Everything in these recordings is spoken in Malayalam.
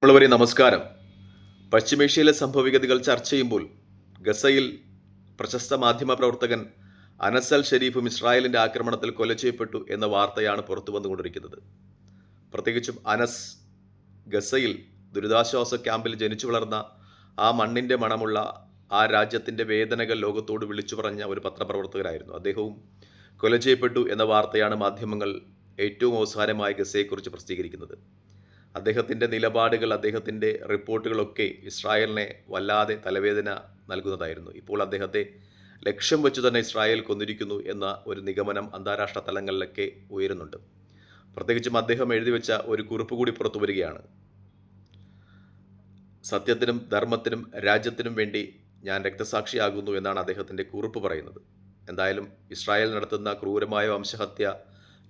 ഉള്ളവരെ നമസ്കാരം. പശ്ചിമേഷ്യയിലെ സംഭവവിഗതികൾ ചർച്ച ചെയ്യുമ്പോൾ ഗസയിൽ പ്രശസ്ത മാധ്യമ പ്രവർത്തകൻ അനസ് അൽ ഷരീഫും ഇസ്രായേലിന്റെ ആക്രമണത്തിൽ കൊല ചെയ്യപ്പെട്ടു എന്ന വാർത്തയാണ് പുറത്തു വന്നുകൊണ്ടിരിക്കുന്നത്. പ്രത്യേകിച്ചും അനസ് ഗസയിൽ ദുരിതാശ്വാസ ക്യാമ്പിൽ ജനിച്ചു വളർന്ന ആ മണ്ണിന്റെ മണമുള്ള ആ രാജ്യത്തിന്റെ വേദനകൾ ലോകത്തോട് വിളിച്ചു പറഞ്ഞ ഒരു പത്രപ്രവർത്തകരായിരുന്നു. അദ്ദേഹവും കൊല ചെയ്യപ്പെട്ടു എന്ന വാർത്തയാണ് മാധ്യമങ്ങൾ ഏറ്റവും അവസാനമായി ഗസയെക്കുറിച്ച് പ്രസിദ്ധീകരിക്കുന്നത്. അദ്ദേഹത്തിൻ്റെ നിലപാടുകൾ, അദ്ദേഹത്തിൻ്റെ റിപ്പോർട്ടുകളൊക്കെ ഇസ്രായേലിനെ വല്ലാതെ തലവേദന നൽകുന്നതായിരുന്നു. ഇപ്പോൾ അദ്ദേഹത്തെ ലക്ഷ്യം വെച്ച് തന്നെ ഇസ്രായേൽ കൊന്നിരിക്കുന്നു എന്ന ഒരു നിഗമനം അന്താരാഷ്ട്ര തലങ്ങളിലൊക്കെ ഉയരുന്നുണ്ട്. പ്രത്യേകിച്ചും അദ്ദേഹം എഴുതി വെച്ച ഒരു കുറിപ്പ് കൂടി പുറത്തു വരികയാണ്. സത്യത്തിനും ധർമ്മത്തിനും രാജ്യത്തിനും വേണ്ടി ഞാൻ രക്തസാക്ഷിയാകുന്നു എന്നാണ് അദ്ദേഹത്തിൻ്റെ കുറിപ്പ് പറയുന്നത്. എന്തായാലും ഇസ്രായേൽ നടത്തുന്ന ക്രൂരമായ വംശഹത്യ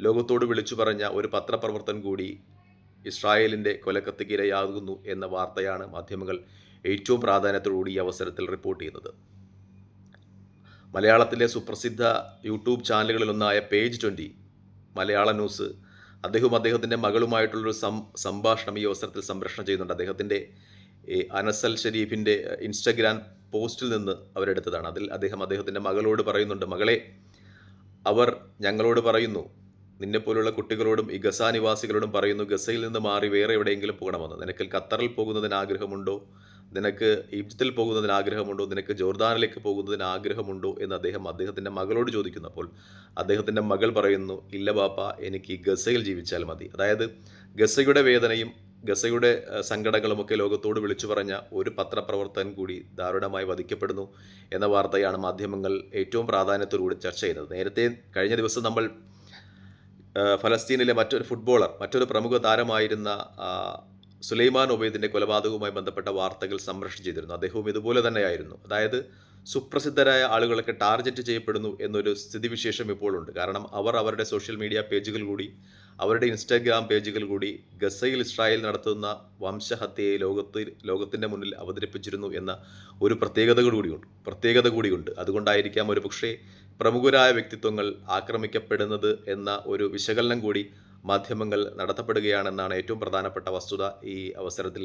ലോകത്തോട് വിളിച്ചു പറഞ്ഞ ഒരു പത്രപ്രവർത്തകൻ കൂടി ഇസ്രായേലിൻ്റെ കൊലക്കത്തിക്കിരയാകുന്നു എന്ന വാർത്തയാണ് മാധ്യമങ്ങൾ ഏറ്റവും പ്രാധാന്യത്തോടുകൂടി ഈ അവസരത്തിൽ റിപ്പോർട്ട് ചെയ്യുന്നത്. മലയാളത്തിലെ സുപ്രസിദ്ധ യൂട്യൂബ് ചാനലുകളിലൊന്നായ പേജ് 20 മലയാള ന്യൂസ് അദ്ദേഹത്തിൻ്റെ മകളുമായിട്ടുള്ളൊരു സംഭാഷണം ഈ അവസരത്തിൽ സംപ്രേഷണം ചെയ്യുന്നുണ്ട്. അദ്ദേഹത്തിൻ്റെ അനസ് അൽ ഷരീഫിൻ്റെ ഇൻസ്റ്റഗ്രാം പോസ്റ്റിൽ നിന്ന് അവരെടുത്തതാണ്. അതിൽ അദ്ദേഹത്തിൻ്റെ മകളോട് പറയുന്നുണ്ട്, മകളെ, അവർ ഞങ്ങളോട് പറയുന്നു, നിന്നെപ്പോലുള്ള കുട്ടികളോടും ഈ ഗസ നിവാസികളോടും പറയുന്നു, ഗസയിൽ നിന്ന് മാറി വേറെ എവിടെയെങ്കിലും പോകണമെന്ന്. നിനക്ക് ഖത്തറിൽ പോകുന്നതിന് ആഗ്രഹമുണ്ടോ? നിനക്ക് ഈജിപ്തിൽ പോകുന്നതിന് ആഗ്രഹമുണ്ടോ? നിനക്ക് ജോർദാനിലേക്ക് പോകുന്നതിന് ആഗ്രഹമുണ്ടോ എന്ന് അദ്ദേഹത്തിൻ്റെ മകളോട് ചോദിക്കുന്നു. അപ്പോൾ അദ്ദേഹത്തിൻ്റെ മകൾ പറയുന്നു, ഇല്ല ബാപ്പ, എനിക്ക് ഗസയിൽ ജീവിച്ചാൽ മതി. അതായത് ഗസയുടെ വേദനയും ഗസയുടെ സങ്കടങ്ങളുമൊക്കെ ലോകത്തോട് വിളിച്ചു പറഞ്ഞ ഒരു പത്രപ്രവർത്തകൻ കൂടി ദാരുണമായി വധിക്കപ്പെടുന്നു എന്ന വാർത്തയാണ് മാധ്യമങ്ങൾ ഏറ്റവും പ്രാധാന്യത്തോടുകൂടി ചർച്ച ചെയ്യുന്നത്. നേരത്തെ കഴിഞ്ഞ ദിവസം നമ്മൾ ഫലസ്തീനിലെ മറ്റൊരു പ്രമുഖ താരമായിരുന്ന സുലൈമാൻ ഒബൈദിൻ്റെ കൊലപാതകവുമായി ബന്ധപ്പെട്ട വാർത്തകൾ സംപ്രേഷണം ചെയ്തിരുന്നു. അദ്ദേഹവും ഇതുപോലെ തന്നെയായിരുന്നു. അതായത് സുപ്രസിദ്ധരായ ആളുകളൊക്കെ ടാർഗറ്റ് ചെയ്യപ്പെടുന്നു എന്നൊരു സ്ഥിതിവിശേഷം ഇപ്പോഴുണ്ട്. കാരണം അവർ അവരുടെ സോഷ്യൽ മീഡിയ പേജുകൾ കൂടി, അവരുടെ ഇൻസ്റ്റാഗ്രാം പേജുകൾ കൂടി ഗസയിൽ ഇസ്രായേൽ നടത്തുന്ന വംശഹത്യയെ ലോകത്തിൻ്റെ മുന്നിൽ അവതരിപ്പിച്ചിരുന്നു എന്ന ഒരു പ്രത്യേകത കൂടിയുണ്ട്. അതുകൊണ്ടായിരിക്കാം ഒരു പക്ഷേ പ്രമുഖരായ വ്യക്തിത്വങ്ങൾ ആക്രമിക്കപ്പെടുന്നത് എന്ന ഒരു വിശകലനം കൂടി മാധ്യമങ്ങൾ നടത്തപ്പെടുകയാണെന്നാണ് ഏറ്റവും പ്രധാനപ്പെട്ട വസ്തുത ഈ അവസരത്തിൽ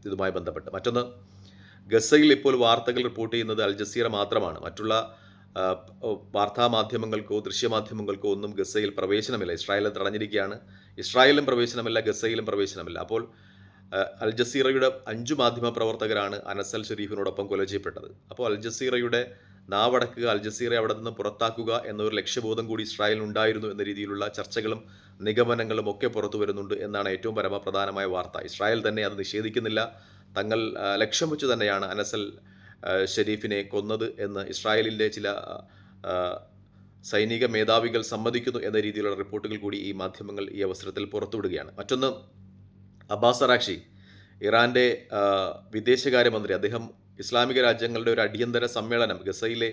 ഇതുമായി ബന്ധപ്പെട്ട്. മറ്റൊന്ന്, ഗസയിൽ ഇപ്പോൾ വാർത്തകൾ റിപ്പോർട്ട് ചെയ്യുന്നത് അൽ ജസീറ മാത്രമാണ്. മറ്റുള്ള വാർത്താ മാധ്യമങ്ങൾക്കോ ദൃശ്യമാധ്യമങ്ങൾക്കോ ഒന്നും ഗസയിൽ പ്രവേശനമില്ല. ഇസ്രായേലിൽ തടഞ്ഞിരിക്കുകയാണ്. ഇസ്രായേലിലും പ്രവേശനമില്ല, ഗസയിലും പ്രവേശനമില്ല. അപ്പോൾ അൽ ജസീറയുടെ 5 മാധ്യമ പ്രവർത്തകരാണ് അനസ് അൽ ഷരീഫിനോടൊപ്പം കൊല ചെയ്യപ്പെട്ടത്. അപ്പോൾ അൽ ജസീറയുടെ നാവടക്കുക, അൽ ജസീറയെ അവിടെ നിന്ന് പുറത്താക്കുക എന്നൊരു ലക്ഷ്യബോധം കൂടി ഇസ്രായേലിനുണ്ടായിരുന്നു എന്ന രീതിയിലുള്ള ചർച്ചകളും നിഗമനങ്ങളും ഒക്കെ പുറത്തു വരുന്നുണ്ട് എന്നാണ് ഏറ്റവും പരമപ്രധാനമായ വാർത്ത. ഇസ്രായേൽ തന്നെ അത് നിഷേധിക്കുന്നില്ല. തങ്ങൾ ലക്ഷ്യം വെച്ച് തന്നെയാണ് അനസ് അൽ ഷരീഫിനെ കൊന്നത് എന്ന് ഇസ്രായേലിൻ്റെ ചില സൈനിക മേധാവികൾ സമ്മതിക്കുന്നു എന്ന രീതിയിലുള്ള റിപ്പോർട്ടുകൾ കൂടി ഈ മാധ്യമങ്ങൾ ഈ അവസരത്തിൽ പുറത്തുവിടുകയാണ്. മറ്റൊന്ന്, അബ്ബാസ് അറാഖ്ചി, ഇറാൻ്റെ വിദേശകാര്യമന്ത്രി, അദ്ദേഹം ഇസ്ലാമിക രാജ്യങ്ങളുടെ ഒരു അടിയന്തര സമ്മേളനം ഗസയിലെ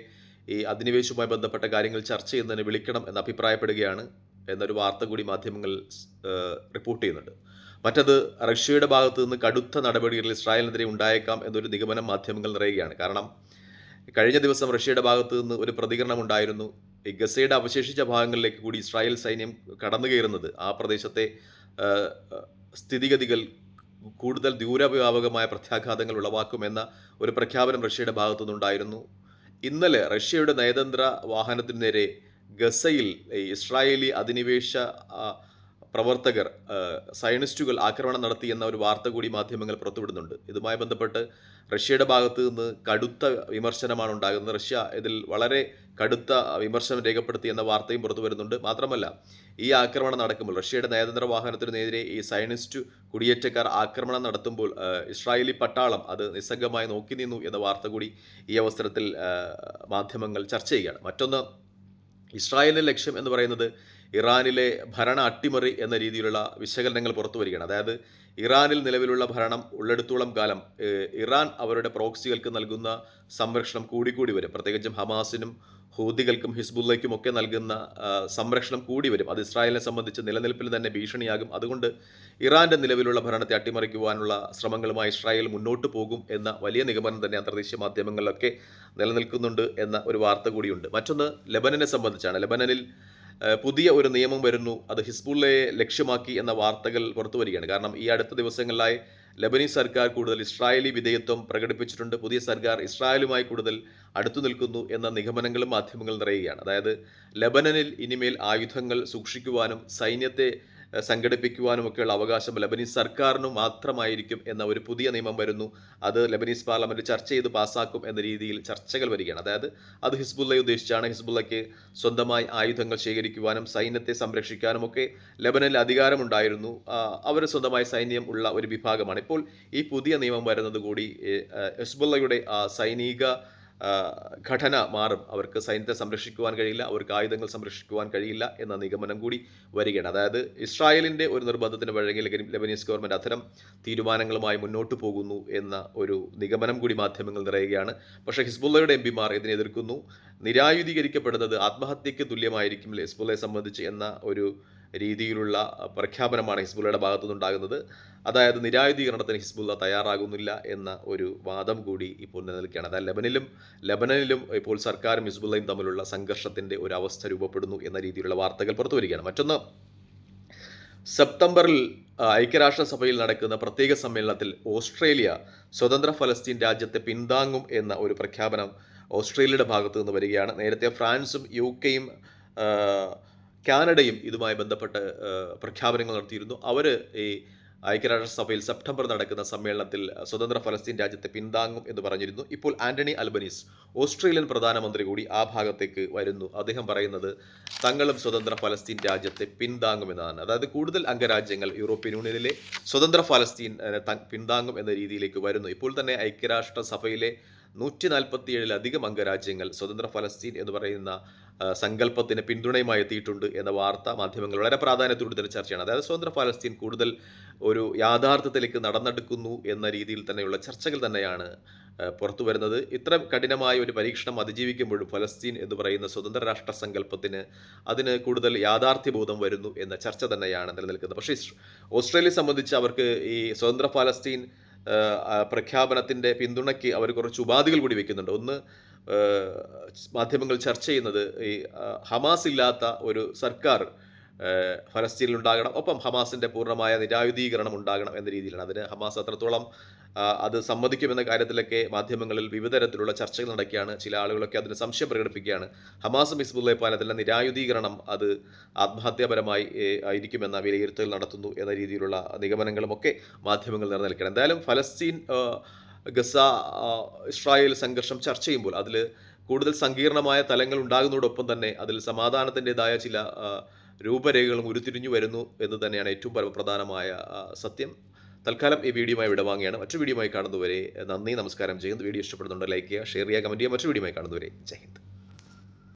ഈ അധിനിവേശവുമായി ബന്ധപ്പെട്ട കാര്യങ്ങൾ ചർച്ച ചെയ്യുന്നതിന് വിളിക്കണം എന്ന് അഭിപ്രായപ്പെടുകയാണ് എന്നൊരു വാർത്ത കൂടി മാധ്യമങ്ങൾ റിപ്പോർട്ട് ചെയ്യുന്നുണ്ട്. മറ്റത്, റഷ്യയുടെ ഭാഗത്തു നിന്ന് കടുത്ത നടപടികൾ ഇസ്രായേലിനെതിരെ ഉണ്ടായേക്കാം എന്നൊരു നിഗമനം മാധ്യമങ്ങൾ നിറയുകയാണ്. കാരണം കഴിഞ്ഞ ദിവസം റഷ്യയുടെ ഭാഗത്തു നിന്ന് ഒരു പ്രതികരണം ഉണ്ടായിരുന്നു. ഈ ഗസയുടെ അവശേഷിച്ച ഭാഗങ്ങളിലേക്ക് കൂടി ഇസ്രായേൽ സൈന്യം കടന്നു കയറുന്നത് ആ പ്രദേശത്തെ സ്ഥിതിഗതികൾ കൂടുതൽ ദൂരവ്യാപകമായ പ്രത്യാഘാതങ്ങൾ ഉളവാക്കുമെന്ന ഒരു പ്രഖ്യാപനം റഷ്യയുടെ ഭാഗത്തു നിന്നുണ്ടായിരുന്നു. ഇന്നലെ റഷ്യയുടെ നയതന്ത്ര വാഹനത്തിനു നേരെ ഗസയിൽ ഇസ്രായേലി അധിനിവേശ പ്രവർത്തകർ, സയനിസ്റ്റുകൾ ആക്രമണം നടത്തി എന്ന ഒരു വാർത്ത കൂടി മാധ്യമങ്ങൾ പുറത്തുവിടുന്നുണ്ട്. ഇതുമായി ബന്ധപ്പെട്ട് റഷ്യയുടെ ഭാഗത്ത് നിന്ന് കടുത്ത വിമർശനമാണ് ഉണ്ടാകുന്നത്. റഷ്യ ഇതിൽ വളരെ കടുത്ത വിമർശനം രേഖപ്പെടുത്തി എന്ന വാർത്തയും പുറത്തു വരുന്നുണ്ട്. മാത്രമല്ല, ഈ ആക്രമണം നടക്കുമ്പോൾ റഷ്യയുടെ നയതന്ത്ര വാഹനത്തിനു നേരെ ഈ സയനിസ്റ്റ് കുടിയേറ്റക്കാർ ആക്രമണം നടത്തുമ്പോൾ ഇസ്രായേലി പട്ടാളം അത് നിസ്സംഗമായി നോക്കി നിന്നു എന്ന വാർത്ത കൂടി ഈ അവസരത്തിൽ മാധ്യമങ്ങൾ ചർച്ച ചെയ്യുകയാണ്. മറ്റൊന്ന്, ഇസ്രായേലിൻ്റെ ലക്ഷ്യം എന്ന് പറയുന്നത് ഇറാനിലെ ഭരണ അട്ടിമറി എന്ന രീതിയിലുള്ള വിശകലനങ്ങൾ പുറത്തു വരികയാണ്. അതായത് ഇറാനിൽ നിലവിലുള്ള ഭരണം ഉള്ളിടത്തോളം കാലം ഇറാൻ അവരുടെ പ്രോക്സികൾക്ക് നൽകുന്ന സംരക്ഷണം കൂടി വരും. പ്രത്യേകിച്ചും ഹമാസിനും ഹൂതികൾക്കും ഹിസ്ബുള്ളയ്ക്കും ഒക്കെ നൽകുന്ന സംരക്ഷണം കൂടി വരും. അത് ഇസ്രായേലിനെ സംബന്ധിച്ച് നിലനിൽപ്പിൽ തന്നെ ഭീഷണിയാകും. അതുകൊണ്ട് ഇറാൻ്റെ നിലവിലുള്ള ഭരണത്തെ അട്ടിമറിക്കുവാനുള്ള ശ്രമങ്ങളുമായി ഇസ്രായേൽ മുന്നോട്ട് പോകും എന്ന വലിയ നിഗമനം തന്നെ അന്തർദേശീയ മാധ്യമങ്ങളിലൊക്കെ നിലനിൽക്കുന്നുണ്ട് എന്ന ഒരു വാർത്ത കൂടിയുണ്ട്. മറ്റൊന്ന്, ലെബനനെ സംബന്ധിച്ചാണ്. ലെബനനിൽ പുതിയ ഒരു നിയമം വരുന്നു, അത് ഹിസ്ബുള്ളയെ ലക്ഷ്യമാക്കി എന്ന വാർത്തകൾ പുറത്തു വരികയാണ്. കാരണം ഈ അടുത്ത ദിവസങ്ങളിലായി ലെബനീസ് സർക്കാർ കൂടുതൽ ഇസ്രായേലി വിധേയത്വം പ്രകടിപ്പിച്ചിട്ടുണ്ട്. പുതിയ സർക്കാർ ഇസ്രായേലുമായി കൂടുതൽ അടുത്തു നിൽക്കുന്നു എന്ന നിഗമനങ്ങളും മാധ്യമങ്ങൾ നിറയുകയാണ്. അതായത് ലെബനനിൽ ഇനിമേൽ ആയുധങ്ങൾ സൂക്ഷിക്കുവാനും സൈന്യത്തെ സംഘടിപ്പിക്കുവാനുമൊക്കെയുള്ള അവകാശം ലെബനീസ് സർക്കാരിന് മാത്രമായിരിക്കും എന്ന ഒരു പുതിയ നിയമം വരുന്നു. അത് ലെബനീസ് പാർലമെന്റ് ചർച്ച ചെയ്ത് പാസ്സാക്കും എന്ന രീതിയിൽ ചർച്ചകൾ വരികയാണ്. അതായത് അത് ഹിസ്ബുള്ളയെ ഉദ്ദേശിച്ചാണ്. ഹിസ്ബുള്ളയ്ക്ക് സ്വന്തമായി ആയുധങ്ങൾ ശേഖരിക്കുവാനും സൈന്യത്തെ സംരക്ഷിക്കാനുമൊക്കെ ലെബനനിൽ അധികാരമുണ്ടായിരുന്നു. അവർ സ്വന്തമായി സൈന്യം ഉള്ള ഒരു വിഭാഗമാണ്. ഇപ്പോൾ ഈ പുതിയ നിയമം വരുന്നത് കൂടി ഹിസ്ബുള്ളയുടെ സൈനിക ഘടന മാറും. അവർക്ക് സൈന്യത്തെ സംരക്ഷിക്കുവാൻ കഴിയില്ല, അവർക്ക് ആയുധങ്ങൾ സംരക്ഷിക്കുവാൻ കഴിയില്ല എന്ന നിഗമനം കൂടി വരികയാണ്. അതായത് ഇസ്രായേലിൻ്റെ ഒരു നിർബന്ധത്തിന് വഴങ്ങി ലെബനീസ് ഗവൺമെൻറ് അത്തരം തീരുമാനങ്ങളുമായി മുന്നോട്ട് പോകുന്നു എന്ന ഒരു നിഗമനം കൂടി മാധ്യമങ്ങൾ നിറയുകയാണ്. പക്ഷേ ഹിസ്ബുള്ളയുടെ എംപിമാർ ഇതിനെ എതിർക്കുന്നു. നിരായുധീകരിക്കപ്പെടുന്നത് ആത്മഹത്യയ്ക്ക് തുല്യമായിരിക്കും ഹിസ്ബുള്ളയെ സംബന്ധിച്ച് എന്ന ഒരു രീതിയിലുള്ള പ്രഖ്യാപനമാണ് ഹിസ്ബുള്ളയുടെ ഭാഗത്തുനിന്നുണ്ടാകുന്നത്. അതായത് നിരായുധീകരണത്തിന് ഹിസ്ബുള്ള തയ്യാറാകുന്നില്ല എന്ന ഒരു വാദം കൂടി ഇപ്പോൾ നിലനിൽക്കുകയാണ്. അതായത് ലെബനനിലും ഇപ്പോൾ സർക്കാരും ഹിസ്ബുള്ളയും തമ്മിലുള്ള സംഘർഷത്തിൻ്റെ ഒരു അവസ്ഥ രൂപപ്പെടുന്നു എന്ന രീതിയിലുള്ള വാർത്തകൾ പുറത്തു വരികയാണ്. മറ്റൊന്ന്, സെപ്റ്റംബറിൽ ഐക്യരാഷ്ട്രസഭയിൽ നടക്കുന്ന പ്രത്യേക സമ്മേളനത്തിൽ ഓസ്ട്രേലിയ സ്വതന്ത്ര ഫലസ്തീൻ രാജ്യത്തെ പിന്താങ്ങും എന്ന ഒരു പ്രഖ്യാപനം ഓസ്ട്രേലിയയുടെ ഭാഗത്തു നിന്ന് വരികയാണ്. നേരത്തെ ഫ്രാൻസും യുകെയും കാനഡയും ഇതുമായി ബന്ധപ്പെട്ട് പ്രഖ്യാപനങ്ങൾ നടത്തിയിരുന്നു. അവർ ഈ ഐക്യരാഷ്ട്രസഭയിൽ സെപ്റ്റംബർ നടക്കുന്ന സമ്മേളനത്തിൽ സ്വതന്ത്ര ഫലസ്തീൻ രാജ്യത്തെ പിന്താങ്ങും എന്ന് പറഞ്ഞിരുന്നു. ഇപ്പോൾ ആന്റണി അൽബനീസ് ഓസ്ട്രേലിയൻ പ്രധാനമന്ത്രി കൂടി ആ ഭാഗത്തേക്ക് വരുന്നു. അദ്ദേഹം പറയുന്നത് തങ്ങളും സ്വതന്ത്ര ഫലസ്തീൻ രാജ്യത്തെ പിന്താങ്ങുമെന്നാണ്. അതായത് കൂടുതൽ അംഗരാജ്യങ്ങൾ യൂറോപ്യൻ യൂണിയനിലെ സ്വതന്ത്ര ഫലസ്തീൻ പിന്താങ്ങും എന്ന രീതിയിലേക്ക് വരുന്നു. ഇപ്പോൾ തന്നെ ഐക്യരാഷ്ട്രസഭയിലെ 147 അംഗരാജ്യങ്ങൾ സ്വതന്ത്ര ഫലസ്തീൻ എന്ന് പറയുന്ന സങ്കല്പത്തിന് പിന്തുണയുമായി എത്തിയിട്ടുണ്ട് എന്ന വാർത്ത മാധ്യമങ്ങൾ വളരെ പ്രാധാന്യത്തോടെ തന്നെ ചർച്ചയാണ്. അതായത് സ്വതന്ത്ര ഫലസ്തീൻ കൂടുതൽ ഒരു യാഥാർത്ഥ്യത്തിലേക്ക് നടന്നെടുക്കുന്നു എന്ന രീതിയിൽ തന്നെയുള്ള ചർച്ചകൾ തന്നെയാണ് പുറത്തു വരുന്നത്. ഇത്ര കഠിനമായ ഒരു പരീക്ഷണം അതിജീവിക്കുമ്പോഴും ഫലസ്തീൻ എന്ന് പറയുന്ന സ്വതന്ത്ര രാഷ്ട്ര സങ്കല്പത്തിന് അതിന് കൂടുതൽ യാഥാർത്ഥ്യബോധം വരുന്നു എന്ന ചർച്ച തന്നെയാണ് നിലനിൽക്കുന്നത്. പക്ഷേ ഓസ്ട്രേലിയയെ സംബന്ധിച്ച് അവർക്ക് ഈ സ്വതന്ത്ര ഫലസ്തീൻ പ്രഖ്യാപനത്തിൻ്റെ പിന്തുണയ്ക്ക് അവർ കുറച്ച് ഉപാധികൾ കൂടി വയ്ക്കുന്നുണ്ട്. ഒന്ന്, മാധ്യമങ്ങൾ ചർച്ച ചെയ്യുന്നത് ഈ ഹമാസ് ഇല്ലാത്ത ഒരു സർക്കാർ ഫലസ്തീനിൽ ഉണ്ടാകണം, ഒപ്പം ഹമാസിൻ്റെ പൂർണ്ണമായ നിരായുധീകരണം ഉണ്ടാകണം എന്ന രീതിയിലാണ്. അതിന് ഹമാസ് അത്രത്തോളം അത് സമ്മതിക്കുമെന്ന കാര്യത്തിലൊക്കെ മാധ്യമങ്ങളിൽ വിവിധ തരത്തിലുള്ള ചർച്ചകൾ നടക്കുകയാണ്. ചില ആളുകളൊക്കെ അതിന് സംശയം പ്രകടിപ്പിക്കുകയാണ്. ഹമാസും ഹിസ്ബുള്ളയെ പോലെ നിരായുധീകരണം അത് ആത്മഹത്യാപരമായി ആയിരിക്കുമെന്ന വിലയിരുത്തൽ നടത്തുന്നു എന്ന രീതിയിലുള്ള നിഗമനങ്ങളുമൊക്കെ മാധ്യമങ്ങൾ നിലനിൽക്കണം. എന്തായാലും ഫലസ്തീൻ ഗസ ഇസ്രായേൽ സംഘർഷം ചർച്ച ചെയ്യുമ്പോൾ അതിൽ കൂടുതൽ സങ്കീർണമായ തലങ്ങൾ ഉണ്ടാകുന്നതോടൊപ്പം തന്നെ അതിൽ സമാധാനത്തിൻ്റെതായ ചില രൂപരേഖകളും ഉരുത്തിരിഞ്ഞു വരുന്നു എന്ന് തന്നെയാണ് ഏറ്റവും പ്രധാനമായ സത്യം. തൽക്കാലം ഈ വീഡിയോയുമായി വിടവാങ്ങിയാണ്. മറ്റൊരു വീഡിയോയുമായി കാണുന്നതുവരെ നന്ദി, നമസ്കാരം ചെയ്യുന്നു. വീഡിയോ ഇഷ്ടപ്പെടുന്നുണ്ട് ലൈക്ക് ചെയ്യുക, ഷെയർ ചെയ്യുക, കമൻറ്റ് ചെയ്യുക. മറ്റൊരു വീഡിയോയുമായി കാണുന്നതുവരെ ജയ് ഹിന്ദ്.